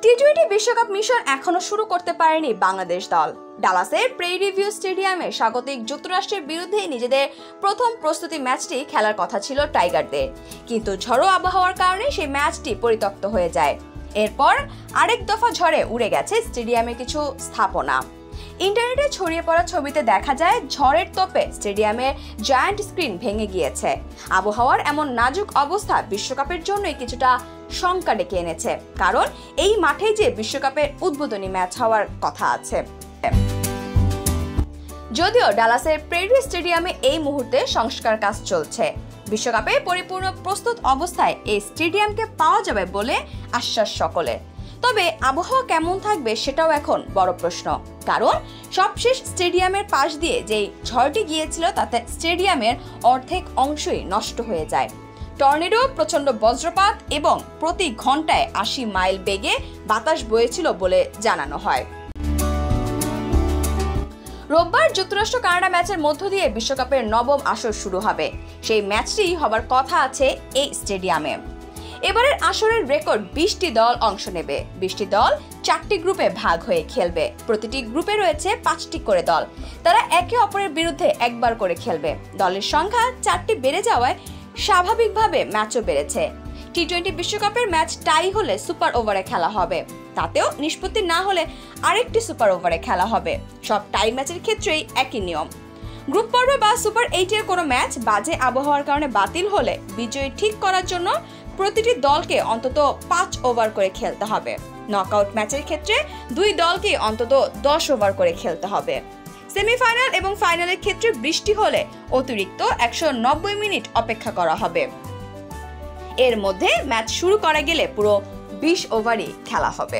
টি-20 বিশ্বকাপ মিশন এখনো শুরু করতে পারেনি বাংলাদেশ দল। ডালাসের প্রেইরি ভিউ স্টেডিয়ামে স্বাগতিক যুক্তরাষ্ট্রের বিরুদ্ধে নিজেদের প্রথম প্রস্তুতি ম্যাচটি খেলার কথা ছিল টাইগারদের, কিন্তু ঝড়ো আবহাওয়ার কারণে সেই ম্যাচটি পরিত্যক্ত হয়ে যায়। এরপর আরেক দফা ঝড়ে উড়ে গেছে স্টেডিয়ামের কিছু স্থাপনা। ইন্টারনেটে ছড়িয়ে পড়া ছবিতে দেখা যায় ঝড়ের তোপে স্টেডিয়ামের জায়ান্ট স্ক্রিন ভেঙে গিয়েছে। আবহাওয়ার এমন নাজুক অবস্থা বিশ্বকাপের জন্যই কিছুটা শঙ্কা ডেকে এনেছে, কারণ এই মাঠেই যে বিশ্বকাপের উদ্বোধনী ম্যাচ হওয়ার কথা আছে। যদিও ডালাসের প্রেইরি স্টেডিয়ামে এই মুহূর্তে সংস্কার কাজ চলছে, বিশ্বকাপে পরিপূর্ণ প্রস্তুত অবস্থায় এই স্টেডিয়ামকে পাওয়া যাবে বলে আশ্বাস সকলের। তবে আবহাওয়া কেমন থাকবে সেটাও এখন বড় প্রশ্ন, কারণ সবশেষ স্টেডিয়ামের পাশ দিয়ে যেই ঝড়টি গিয়েছিল তাতে স্টেডিয়ামের অর্ধেক অংশই নষ্ট হয়ে যায়। টর্নেডো, প্রচন্ড বজ্রপাত এবং প্রতি ঘন্টায় ৮০ মাইল বেগে বাতাস বইছিল বলে জানানো হয়। রোববার যুক্তরাষ্ট্র কানাডা ম্যাচের মধ্য দিয়ে বিশ্বকাপের নবম আসর শুরু হবে। সেই ম্যাচটি হবার কথা আছে এই স্টেডিয়ামে। এবারের আসরের রেকর্ড ২০টি দল অংশ নেবে। ২০টি দল ৪টি গ্রুপে ভাগ হয়ে খেলবে। প্রতিটি গ্রুপে রয়েছে ৫টি করে দল। তারা একে অপরের বিরুদ্ধে একবার করে খেলবে। দলের সংখ্যা ৪টি বেড়ে যাওয়ায় স্বাভাবিকভাবে ম্যাচও বেড়েছে। টি-20 বিশ্বকাপের ম্যাচ টাই হলে সুপার ওভারে খেলা হবে, তাতেও নিষ্পত্তি না হলে আরেকটি সুপার ওভারে খেলা হবে। সব টাই ম্যাচের ক্ষেত্রেই একই নিয়ম। গ্রুপ পর্ব বা সুপার 8-এর কোনো ম্যাচ বাজে আবহাওয়ার কারণে বাতিল হলে বিজয়ী ঠিক করার জন্য প্রতিটি দলকে অন্তত ৫ ওভার করে খেলতে হবে। নকআউট ম্যাচের ক্ষেত্রে ২ দলকে অন্তত ১০ ওভার করে খেলতে হবে। সেমিফাইনাল এবং ফাইনালের ক্ষেত্রে বৃষ্টি হলে অতিরিক্ত ১৯০ মিনিট অপেক্ষা করা হবে। এর মধ্যে ম্যাচ শুরু করা গেলে পুরো ২০ ওভারই খেলা হবে।